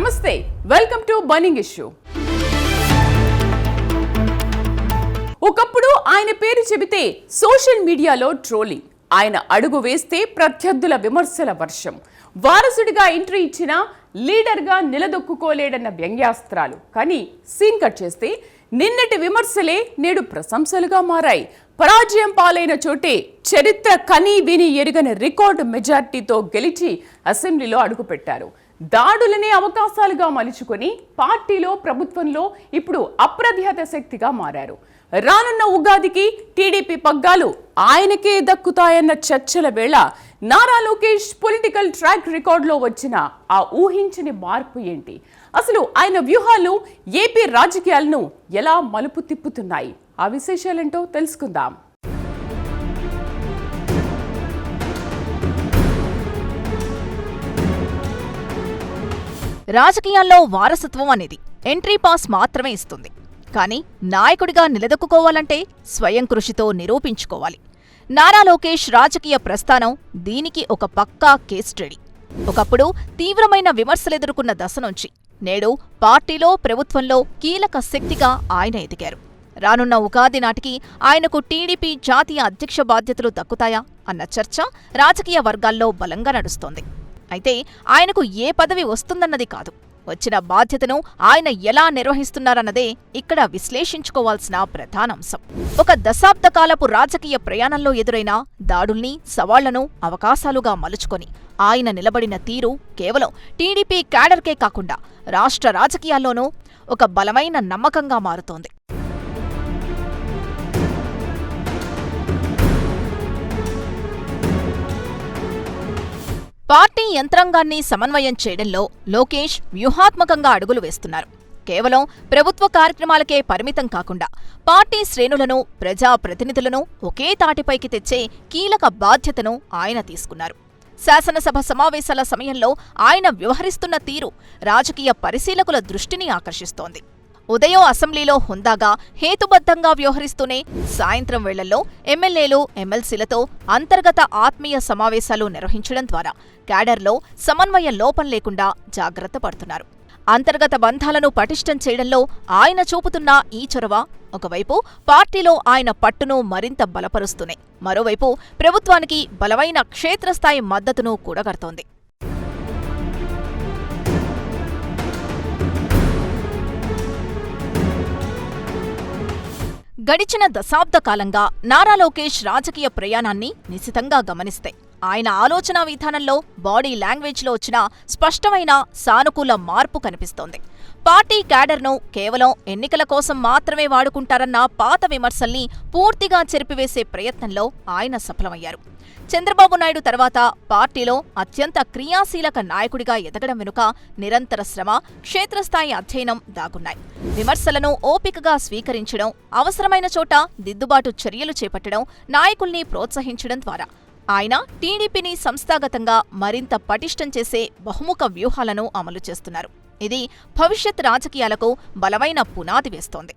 నమస్తే, welcome to burning issue. ఒకప్పుడు ఆయన పేరు చెబితే సోషల్ మీడియాలో ట్రోలింగ్, ఆయన అడుగు వేస్తే ప్రత్యర్థుల విమర్శల వర్షం, వారసుడిగా ఎంట్రీ ఇచ్చిన లీడర్గా నిలదొక్కుకోలేడన్న వ్యంగ్యాస్త్రాలు. కానీ సీన్ కట్ చేస్తే నిన్నటి విమర్శలే నేడు ప్రశంసలుగా మారాయి. పరాజయం పాలైన చోటే చరిత్ర కనీ విని ఎరుగని రికార్డు మెజార్టీతో గెలిచి అసెంబ్లీలో అడుగుపెట్టారు. దాడులనే అవకాశాలుగా మలుచుకొని పార్టీలో ప్రభుత్వంలో ఇప్పుడు అప్రతిహత శక్తిగా మారారు. రానున్న ఉగాదికి టీడీపీ పగ్గాలు ఆయనకే దక్కుతాయన్న చర్చల వేళ నారా లోకేష్ పొలిటికల్ ట్రాక్ రికార్డులో వచ్చిన ఆ ఊహించని మార్పు ఏంటి? అసలు ఆయన వ్యూహాలు ఏపీ రాజకీయాలను ఎలా మలుపు తిప్పుతున్నాయి? ఆ విశేషాలేంటో తెలుసుకుందాం. రాజకీయాల్లో వారసత్వం అనేది ఎంట్రీ పాస్ మాత్రమే ఇస్తుంది. కానీ నాయకుడిగా నిలదొక్కుకోవాలంటే స్వయం కృషితో నిరూపించుకోవాలి. నారా లోకేష్ రాజకీయ ప్రస్థానం దీనికి ఒక పక్కా కేస్ స్టడీ. ఒకప్పుడు తీవ్రమైన విమర్శలెదుర్కొన్న దశ నుంచి నేడు పార్టీలో ప్రభుత్వంలో కీలక శక్తిగా ఆయన ఎదిగారు. రానున్న ఉగాది నాటికి ఆయనకు టీడీపీ జాతీయ అధ్యక్ష బాధ్యతలు దక్కుతాయా అన్న చర్చ రాజకీయ వర్గాల్లో బలంగా నడుస్తోంది. అయితే ఆయనకు ఏ పదవి వస్తుందన్నది కాదు, వచ్చిన బాధ్యతను ఆయన ఎలా నిర్వహిస్తున్నారన్నదే ఇక్కడ విశ్లేషించుకోవాల్సిన ప్రధానాంశం. ఒక దశాబ్ద కాలపు రాజకీయ ప్రయాణంలో ఎదురైన దాడుల్ని, సవాళ్లను అవకాశాలుగా మలుచుకొని ఆయన నిలబడిన తీరు కేవలం టీడీపీ క్యాడర్కే కాకుండా రాష్ట్ర రాజకీయాల్లోనూ ఒక బలమైన నమ్మకంగా మారుతోంది. పార్టీ యంత్రాంగాన్ని సమన్వయం చేయడంలో లోకేష్ వ్యూహాత్మకంగా అడుగులు వేస్తున్నారు. కేవలం ప్రభుత్వ కార్యక్రమాలకే పరిమితం కాకుండా పార్టీ శ్రేణులను, ప్రజాప్రతినిధులను ఒకే తాటిపైకి తెచ్చే కీలక బాధ్యతను ఆయన తీసుకున్నారు. శాసనసభ సమావేశాల సమయంలో ఆయన వ్యవహరిస్తున్న తీరు రాజకీయ పరిశీలకుల దృష్టిని ఆకర్షిస్తోంది. ఉదయం అసెంబ్లీలో హుందాగా, హేతుబద్ధంగా వ్యవహరిస్తూనే సాయంత్రం వేళల్లో ఎమ్మెల్యేలు, ఎమ్మెల్సీలతో అంతర్గత ఆత్మీయ సమావేశాలు నిర్వహించడం ద్వారా క్యాడర్లో సమన్వయ లోపం లేకుండా జాగ్రత్త పడుతున్నారు. అంతర్గత బంధాలను పటిష్టం చేయడంలో ఆయన చూపుతున్న ఈ చొరవ ఒకవైపు పార్టీలో ఆయన పట్టును మరింత బలపరుస్తూనే మరోవైపు ప్రభుత్వానికి బలమైన క్షేత్రస్థాయి మద్దతును కూడగడుతోంది. గడిచిన దశాబ్ద కాలంగా నారా లోకేష్ రాజకీయ ప్రయాణాన్ని నిశితంగా గమనిస్తే ఆయన ఆలోచనా విధానంలో, బాడీ లాంగ్వేజ్లో వచ్చిన స్పష్టమైన సానుకూల మార్పు కనిపిస్తోంది. పార్టీ క్యాడర్ను కేవలం ఎన్నికల కోసం మాత్రమే వాడుకుంటారన్న పాత విమర్శల్ని పూర్తిగా చెరిపివేసే ప్రయత్నంలో ఆయన సఫలమయ్యారు. చంద్రబాబు నాయుడు తర్వాత పార్టీలో అత్యంత క్రియాశీలక నాయకుడిగా ఎదగడం వెనుక నిరంతర శ్రమ, క్షేత్రస్థాయి అధ్యయనం దాగున్నాయి. విమర్శలను ఓపికగా స్వీకరించడం, అవసరమైన చోట దిద్దుబాటు చర్యలు చేపట్టడం, నాయకుల్ని ప్రోత్సహించడం ద్వారా ఆయన టీడీపీని సంస్థాగతంగా మరింత పటిష్టం చేసే బహుముఖ వ్యూహాలను అమలు చేస్తున్నారు. ఇది భవిష్యత్ రాజకీయాలకు బలమైన పునాది వేస్తోంది.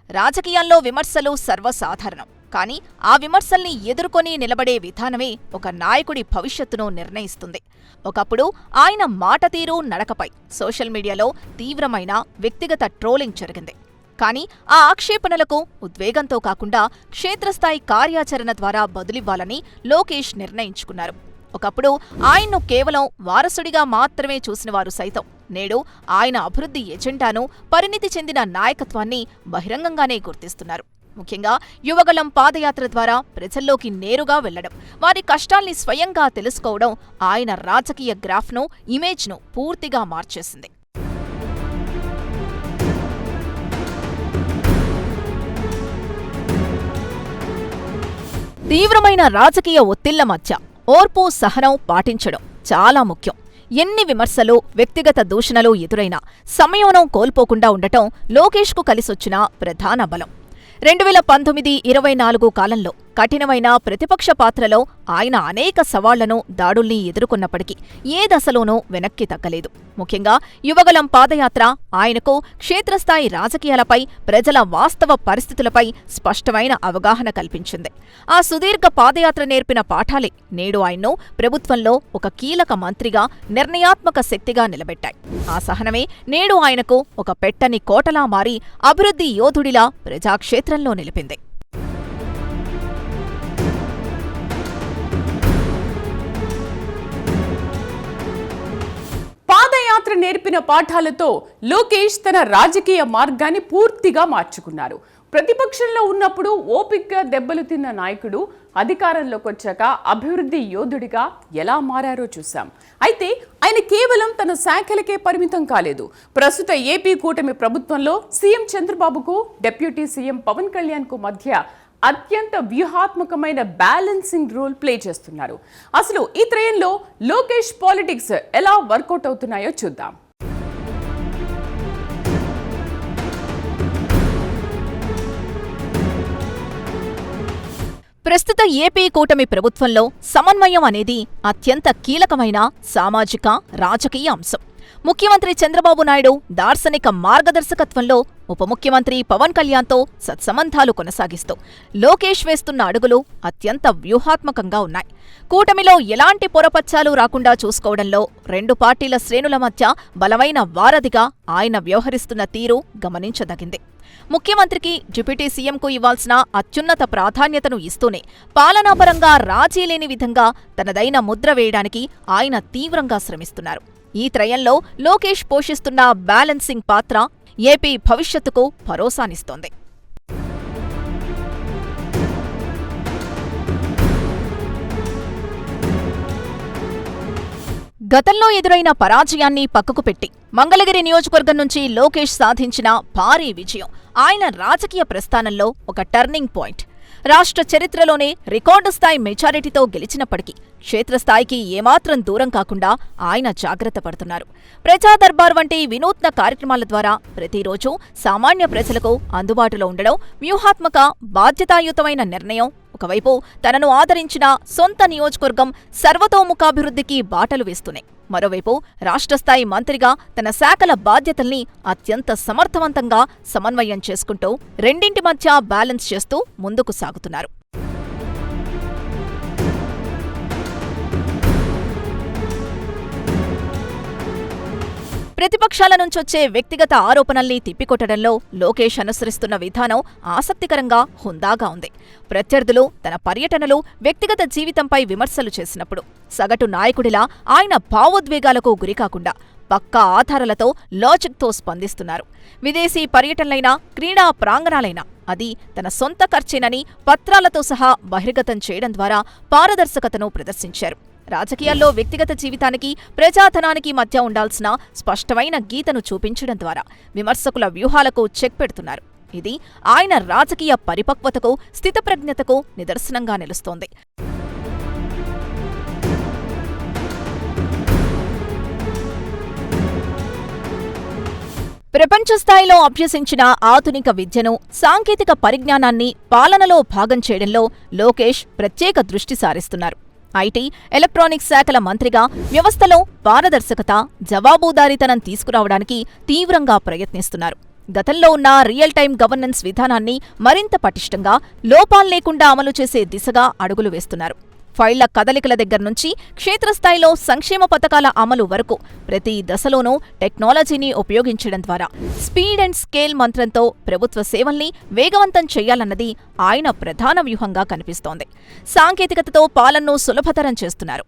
రాజకీయాల్లో విమర్శలు సర్వసాధారణం. కానీ ఆ విమర్శల్ని ఎదుర్కొని నిలబడే విధానమే ఒక నాయకుడి భవిష్యత్తును నిర్ణయిస్తుంది. ఒకప్పుడు ఆయన మాట తీరు, నడకపై సోషల్ మీడియాలో తీవ్రమైన వ్యక్తిగత ట్రోలింగ్ జరిగింది. కానీ ఆ ఆక్షేపణలకు ఉద్వేగంతో కాకుండా క్షేత్రస్థాయి కార్యాచరణ ద్వారా బదులివ్వాలని లోకేష్ నిర్ణయించుకున్నారు. ఒకప్పుడు ఆయన్ను కేవలం వారసుడిగా మాత్రమే చూసినవారు సైతం నేడు ఆయన అభివృద్ధి ఎజెండాను, పరిణితి చెందిన నాయకత్వాన్ని బహిరంగంగానే గుర్తిస్తున్నారు. ముఖ్యంగా యువగళం పాదయాత్ర ద్వారా ప్రజల్లోకి నేరుగా వెళ్లడం, వారి కష్టాల్ని స్వయంగా తెలుసుకోవడం ఆయన రాజకీయ గ్రాఫ్ను, ఇమేజ్ను పూర్తిగా మార్చేసింది. తీవ్రమైన రాజకీయ ఒత్తిళ్ల మధ్య ఓర్పు, సహనం పాటించడం చాలా ముఖ్యం. ఎన్ని విమర్శలు, వ్యక్తిగత దూషణలు ఎదురైనా సంయమనం కోల్పోకుండా ఉండటం లోకేష్కు కలిసొచ్చిన ప్రధాన బలం. 2019-24 కాలంలో కఠినమైన ప్రతిపక్ష పాత్రలో ఆయన అనేక సవాళ్లను, దాడుల్ని ఎదుర్కొన్నప్పటికీ ఏ దశలోనూ వెనక్కి తగ్గలేదు. ముఖ్యంగా యువగళం పాదయాత్ర ఆయనకు క్షేత్రస్థాయి రాజకీయాలపై, ప్రజల వాస్తవ పరిస్థితులపై స్పష్టమైన అవగాహన కల్పించింది. ఆ సుదీర్ఘ పాదయాత్ర నేర్పిన పాఠాలే నేడు ఆయన్ను ప్రభుత్వంలో ఒక కీలక మంత్రిగా, నిర్ణయాత్మక శక్తిగా నిలబెట్టాయి. ఆ సహనమే నేడు ఆయనకు ఒక పెట్టని కోటలా మారి అభివృద్ధి యోధుడిలా ప్రజాక్షేత్రంలో నిలిపింది. పాదయాత్ర నేర్పిన పాఠాలతో లోకేష్ తన రాజకీయ మార్గాన్ని పూర్తిగా మార్చుకున్నారు. ప్రతిపక్షంలో ఉన్నప్పుడు ఓపిగ్గా దెబ్బలు తిన్న నాయకుడు అధికారంలోకి వచ్చాక అభివృద్ధి యోధుడిగా ఎలా మారారో చూశాం. అయితే ఆయన కేవలం తన శాఖలకే పరిమితం కాలేదు. ప్రస్తుత ఏపీ కూటమి ప్రభుత్వంలో సీఎం చంద్రబాబుకు, డిప్యూటీ సీఎం పవన్ కళ్యాణ్కు మధ్య అత్యంత వ్యూహాత్మకమైన బ్యాలెన్సింగ్ రోల్ ప్లే చేస్తున్నారు. అసలు ఈ త్రయంలో లోకేష్ పాలిటిక్స్ ఎలా వర్కౌట్ అవుతున్నాయో చూద్దాం. ప్రస్తుత ఏపీ కూటమి ప్రభుత్వంలో సమన్వయం అనేది అత్యంత కీలకమైన సామాజిక, రాజకీయ అంశం. ముఖ్యమంత్రి చంద్రబాబు నాయుడు దార్శనిక మార్గదర్శకత్వంలో ఉప ముఖ్యమంత్రి పవన్ కళ్యాణ్తో సత్సంబంధాలు కొనసాగిస్తూ లోకేష్ వేస్తున్న అడుగులు అత్యంత వ్యూహాత్మకంగా ఉన్నాయి. కూటమిలో ఎలాంటి పొరపచ్చాలు రాకుండా చూసుకోవడంలో రెండు పార్టీల శ్రేణుల మధ్య బలమైన వారధిగా ఆయన వ్యవహరిస్తున్న తీరు గమనించదగింది. ముఖ్యమంత్రికి, డిప్యూటీ సీఎంకు ఇవ్వాల్సిన అత్యున్నత ప్రాధాన్యతను ఇస్తూనే పాలనాపరంగా రాజీ లేని విధంగా తనదైన ముద్ర వేయడానికి ఆయన తీవ్రంగా శ్రమిస్తున్నారు. ఈ త్రయంలో లోకేష్ పోషిస్తున్న బ్యాలెన్సింగ్ పాత్ర ఏపీ భవిష్యత్తుకు భరోసానిస్తోంది. గతంలో ఎదురైన పరాజయాన్ని పక్కకు పెట్టి మంగళగిరి నియోజకవర్గం నుంచి లోకేష్ సాధించిన భారీ విజయం ఆయన రాజకీయ ప్రస్థానంలో ఒక టర్నింగ్ పాయింట్. రాష్ట్ర చరిత్రలోనే రికార్డు స్థాయి మెజారిటీతో గెలిచినప్పటికీ క్షేత్రస్థాయికి ఏమాత్రం దూరం కాకుండా ఆయన జాగ్రత్త పడుతున్నారు. ప్రజా దర్బార్ వంటి వినూత్న కార్యక్రమాల ద్వారా ప్రతిరోజు సామాన్య ప్రజలకు అందుబాటులో ఉండడం వ్యూహాత్మక, బాధ్యతాయుతమైన నిర్ణయం. ఒకవైపు తనను ఆదరించిన సొంత నియోజకవర్గం సర్వతోముఖాభివృద్ధికి బాటలు వేస్తున్నాయి. మరోవైపు రాష్ట్రస్థాయి మంత్రిగా తన శాఖల బాధ్యతల్ని అత్యంత సమర్థవంతంగా సమన్వయం చేసుకుంటూ రెండింటి మధ్య బ్యాలెన్స్ చేస్తూ ముందుకు సాగుతున్నారు. ప్రతిపక్షాల నుంచొచ్చే వ్యక్తిగత ఆరోపణల్ని తిప్పికొట్టడంలో లోకేష్ అనుసరిస్తున్న విధానం ఆసక్తికరంగా, హుందాగా ఉంది. ప్రత్యర్థులు తన పర్యటనలు, వ్యక్తిగత జీవితంపై విమర్శలు చేసినప్పుడు సగటు నాయకుడిలా ఆయన భావోద్వేగాలకు గురికాకుండా పక్కా ఆధారాలతో, లాజిక్తో స్పందిస్తున్నారు. విదేశీ పర్యటనలైనా, క్రీడా ప్రాంగణాలైనా అది తన సొంత ఖర్చేనని పత్రాలతో సహా బహిర్గతం చేయడం ద్వారా పారదర్శకతను ప్రదర్శించారు. రాజకీయాల్లో వ్యక్తిగత జీవితానికి, ప్రజాధనానికి మధ్య ఉండాల్సిన స్పష్టమైన గీతను చూపించడం ద్వారా విమర్శకుల వ్యూహాలకు చెక్ పెడుతున్నారు. ఇది ఆయన రాజకీయ పరిపక్వతకు, స్థితప్రజ్ఞతకు నిదర్శనంగా నిలుస్తోంది. ప్రపంచ స్థాయిలో అభ్యసించిన ఆధునిక విద్యను, సాంకేతిక పరిజ్ఞానాన్ని పాలనలో భాగం చేయడంలో లోకేష్ ప్రత్యేక దృష్టి సారిస్తున్నారు. ఐటీ, ఎలక్ట్రానిక్స్ శాఖల మంత్రిగా వ్యవస్థలో పారదర్శకత, జవాబుదారీతనం తీసుకురావడానికి తీవ్రంగా ప్రయత్నిస్తున్నారు. గతంలో ఉన్న రియల్ టైం గవర్నెన్స్ విధానాన్ని మరింత పటిష్టంగా, లోపాల్లేకుండా అమలు చేసే దిశగా అడుగులు వేస్తున్నారు. ఫైళ్ల కదలికల దగ్గర్నుంచి క్షేత్రస్థాయిలో సంక్షేమ పథకాల అమలు వరకు ప్రతి దశలోనూ టెక్నాలజీని ఉపయోగించడం ద్వారా స్పీడ్ అండ్ స్కేల్ మంత్రంతో ప్రభుత్వ సేవల్ని వేగవంతం చేయాలన్నది ఆయన ప్రధాన వ్యూహంగా కనిపిస్తోంది. సాంకేతికతతో పాలనను సులభతరం చేస్తున్నారు.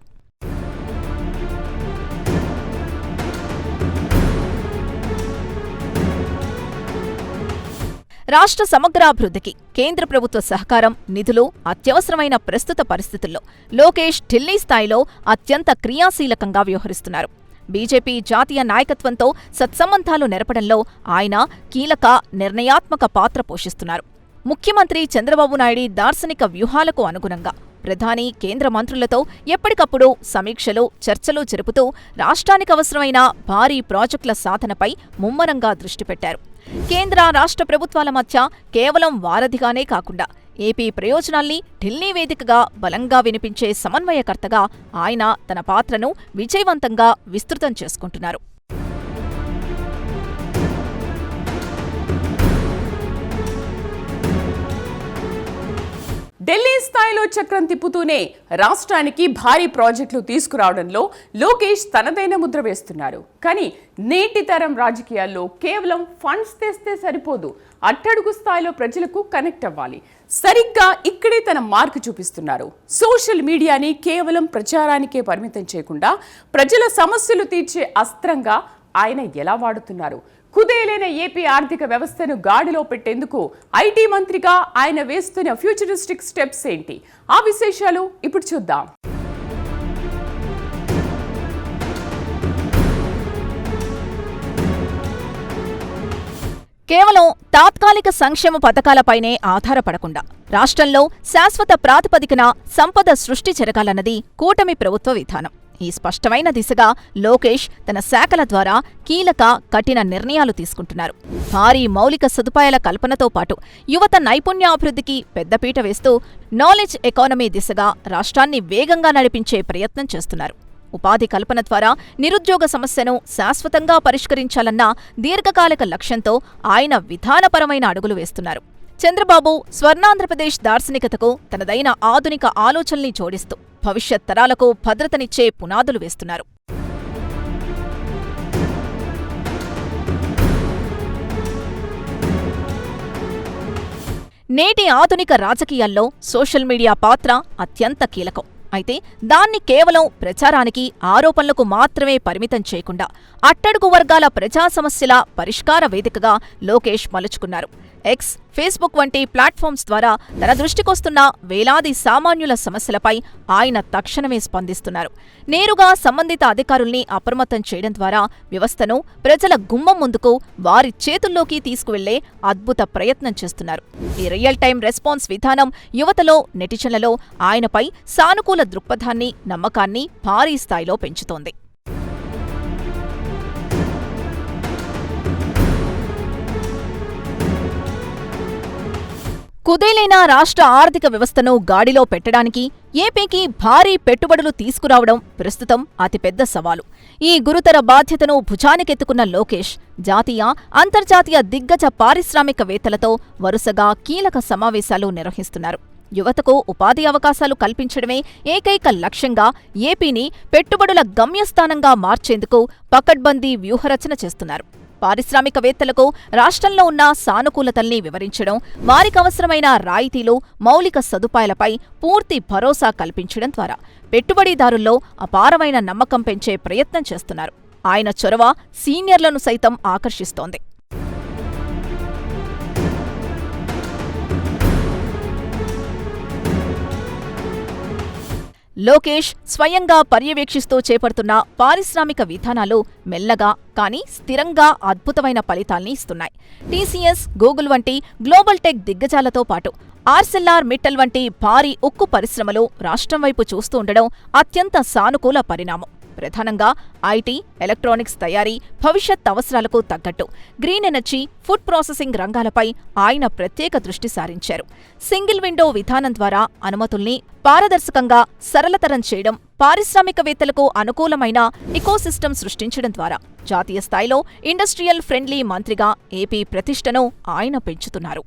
రాష్ట్ర సమగ్రాభివృద్ధికి కేంద్ర ప్రభుత్వ సహకారం, నిధులు అత్యవసరమైన ప్రస్తుత పరిస్థితుల్లో లోకేష్ ఢిల్లీ స్థాయిలో అత్యంత క్రియాశీలకంగా వ్యవహరిస్తున్నారు. బీజేపీ జాతీయ నాయకత్వంతో సత్సంబంధాలు నెరపడంలో ఆయన కీలక, నిర్ణయాత్మక పాత్ర పోషిస్తున్నారు. ముఖ్యమంత్రి చంద్రబాబు నాయుడి దార్శనిక వ్యూహాలకు అనుగుణంగా ప్రధాని, కేంద్ర మంత్రులతో ఎప్పటికప్పుడు సమీక్షలు, చర్చలు జరుపుతూ రాష్ట్రానికి అవసరమైన భారీ ప్రాజెక్టుల సాధనపై ముమ్మరంగా దృష్టి పెట్టారు. కేంద్ర, రాష్ట్ర ప్రభుత్వాల మధ్య కేవలం వారధిగానే కాకుండా ఏపీ ప్రయోజనాల్ని ఢిల్లీ వేదికగా బలంగా వినిపించే సమన్వయకర్తగా ఆయన తన పాత్రను విజయవంతంగా విస్తృతం చేసుకుంటున్నారు. ఢిల్లీ స్థాయిలో చక్రం తిప్పుతూనే రాష్ట్రానికి భారీ ప్రాజెక్టులు తీసుకురావడంలో లోకేష్ తనదైన ముద్ర వేస్తున్నారు. కానీ నేటి తరం రాజకీయాల్లో కేవలం ఫండ్స్ తెస్తే సరిపోదు, అట్టడుగు స్థాయిలో ప్రజలకు కనెక్ట్ అవ్వాలి. సరిగ్గా ఇక్కడే తన మార్కు చూపిస్తున్నారు. సోషల్ మీడియాని కేవలం ప్రచారానికే పరిమితం చేయకుండా ప్రజల సమస్యలు తీర్చే అస్త్రంగా ఆయన ఎలా వాడుతున్నారు? కుదేలైన ఏపీ ఆర్థిక వ్యవస్థను గాడిలో పెట్టేందుకు ఐటీ మంత్రిగా ఆయన వేస్తున్న ఫ్యూచరిస్టిక్ స్టెప్స్ ఏంటి? ఆ విశేషాలు ఇప్పుడు చూద్దాం. కేవలం తాత్కాలిక సంక్షేమ పథకాలపైనే ఆధారపడకుండా రాష్ట్రంలో శాశ్వత ప్రాతిపదికన సంపద సృష్టి జరగాలన్నది కూటమి ప్రభుత్వ విధానం. ఈ స్పష్టమైన దిశగా లోకేష్ తన శాఖల ద్వారా కీలక కఠిన నిర్ణయాలు తీసుకుంటున్నారు. భారీ మౌలిక సదుపాయాల కల్పనతో పాటు యువత నైపుణ్యాభివృద్ధికి పెద్దపీట వేస్తూ నాలెడ్జ్ ఎకానమీ దిశగా రాష్ట్రాన్ని వేగంగా నడిపించే ప్రయత్నం చేస్తున్నారు. ఉపాధి కల్పన ద్వారా నిరుద్యోగ సమస్యను శాశ్వతంగా పరిష్కరించాలన్న దీర్ఘకాలిక లక్ష్యంతో ఆయన విధానపరమైన అడుగులు వేస్తున్నారు. చంద్రబాబు స్వర్ణాంధ్రప్రదేశ్ దార్శనికతకు తనదైన ఆధునిక ఆలోచనల్ని జోడిస్తూ భవిష్యత్ తరాలకు భద్రతనిచ్చే పునాదులు వేస్తున్నారు. నేటి ఆధునిక రాజకీయాల్లో సోషల్ మీడియా పాత్ర అత్యంత కీలకం. అయితే దాన్ని కేవలం ప్రచారానికి, ఆరోపణలకు మాత్రమే పరిమితం చేయకుండా అట్టడుగు వర్గాల ప్రజా సమస్యల పరిష్కార వేదికగా లోకేష్ మలుచుకున్నారు. ఎక్స్, ఫేస్బుక్ వంటి ప్లాట్ఫామ్స్ ద్వారా తన దృష్టికొస్తున్న వేలాది సామాన్యుల సమస్యలపై ఆయన తక్షణమే స్పందిస్తున్నారు. నేరుగా సంబంధిత అధికారుల్ని అప్రమత్తం చేయడం ద్వారా వ్యవస్థను ప్రజల గుమ్మం ముందుకు, వారి చేతుల్లోకి తీసుకువెళ్లే అద్భుత ప్రయత్నం చేస్తున్నారు. ఈ రియల్ టైం రెస్పాన్స్ విధానం యువతలో, నెటిజన్లలో ఆయనపై సానుకూల దృక్పథాన్ని, నమ్మకాన్ని భారీ స్థాయిలో పెంచుతోంది. కుదేలైన రాష్ట్ర ఆర్థిక వ్యవస్థను గాడిలో పెట్టడానికి ఏపీకి భారీ పెట్టుబడులు తీసుకురావడం ప్రస్తుతం అతిపెద్ద సవాలు. ఈ గురుతర బాధ్యతను భుజానికెత్తుకున్న లోకేష్ జాతీయ, అంతర్జాతీయ దిగ్గజ పారిశ్రామికవేత్తలతో వరుసగా కీలక సమావేశాలు నిర్వహిస్తున్నారు. యువతకు ఉపాధి అవకాశాలు కల్పించడమే ఏకైక లక్ష్యంగా ఏపీని పెట్టుబడుల గమ్యస్థానంగా మార్చేందుకు పకడ్బందీ వ్యూహరచన చేస్తున్నారు. పారిశ్రామికవేత్తలకు రాష్ట్రంలో ఉన్న సానుకూలతల్ని వివరించడం, వారికవసరమైన రాయితీలు, మౌలిక సదుపాయాలపై పూర్తి భరోసా కల్పించడం ద్వారా పెట్టుబడిదారుల్లో అపారమైన నమ్మకం పెంచే ప్రయత్నం చేస్తున్నారు. ఆయన చొరవ సీనియర్లను సైతం ఆకర్షిస్తోంది. లోకేష్ స్వయంగా పర్యవేక్షిస్తూ చేపడుతున్న పారిశ్రామిక విధానాలు మెల్లగా కానీ స్థిరంగా అద్భుతమైన ఫలితాల్ని ఇస్తున్నాయి. టీసీఎస్, గూగుల్ వంటి గ్లోబల్ టెక్ దిగ్గజాలతో పాటు ఆర్సెల్ఆర్ మిట్టల్ వంటి భారీ ఉక్కు పరిశ్రమలు రాష్ట్రం వైపు చూస్తూ ఉండడం అత్యంత సానుకూల పరిణామం. ప్రధానంగా ఐటీ, ఎలక్ట్రానిక్స్ తయారీ, భవిష్యత్ అవసరాలకు తగ్గట్టు గ్రీన్ ఎనర్జీ, ఫుడ్ ప్రాసెసింగ్ రంగాలపై ఆయన ప్రత్యేక దృష్టి సారించారు. సింగిల్ విండో విధానం ద్వారా అనుమతుల్ని పారదర్శకంగా సరళతరం చేయడం, పారిశ్రామికవేత్తలకు అనుకూలమైన ఇకోసిస్టమ్ సృష్టించడం ద్వారా జాతీయ స్థాయిలో ఇండస్ట్రియల్ ఫ్రెండ్లీ మంత్రిగా ఏపీ ప్రతిష్టను ఆయన పెంచుతున్నారు.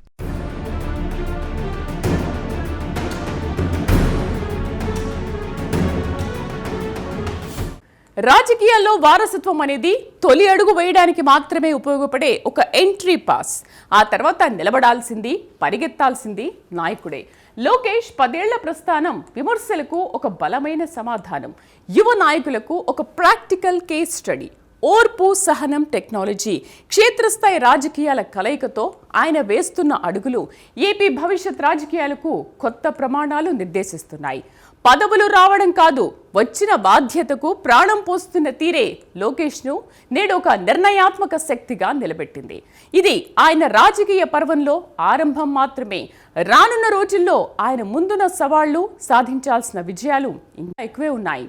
రాజకీయాల్లో వారసత్వం అనేది తొలి అడుగు వేయడానికి మాత్రమే ఉపయోగపడే ఒక ఎంట్రీ పాస్. ఆ తర్వాత నిలబడాల్సింది, పరిగెత్తాల్సింది నాయకుడే. లోకేష్ 10 ఏళ్ల ప్రస్థానం విమర్శలకు ఒక బలమైన సమాధానం, యువ నాయకులకు ఒక ప్రాక్టికల్ కేస్ స్టడీ. ఓర్పు, సహనం, టెక్నాలజీ, క్షేత్రస్థాయి రాజకీయాల కలయికతో ఆయన వేస్తున్న అడుగులు ఏపీ భవిష్యత్ రాజకీయాలకు కొత్త ప్రమాణాలు నిర్దేశిస్తున్నాయి. పదవులు రావడం కాదు, వచ్చిన బాధ్యతకు ప్రాణం పోస్తున్న తీరే లోకేష్ను నేడు ఒక నిర్ణయాత్మక శక్తిగా నిలబెట్టింది. ఇది ఆయన రాజకీయ పర్వంలో ఆరంభం మాత్రమే. రానున్న రోజుల్లో ఆయన ముందున్న సవాళ్లు, సాధించాల్సిన విజయాలు ఇంకా ఎక్కువే ఉన్నాయి.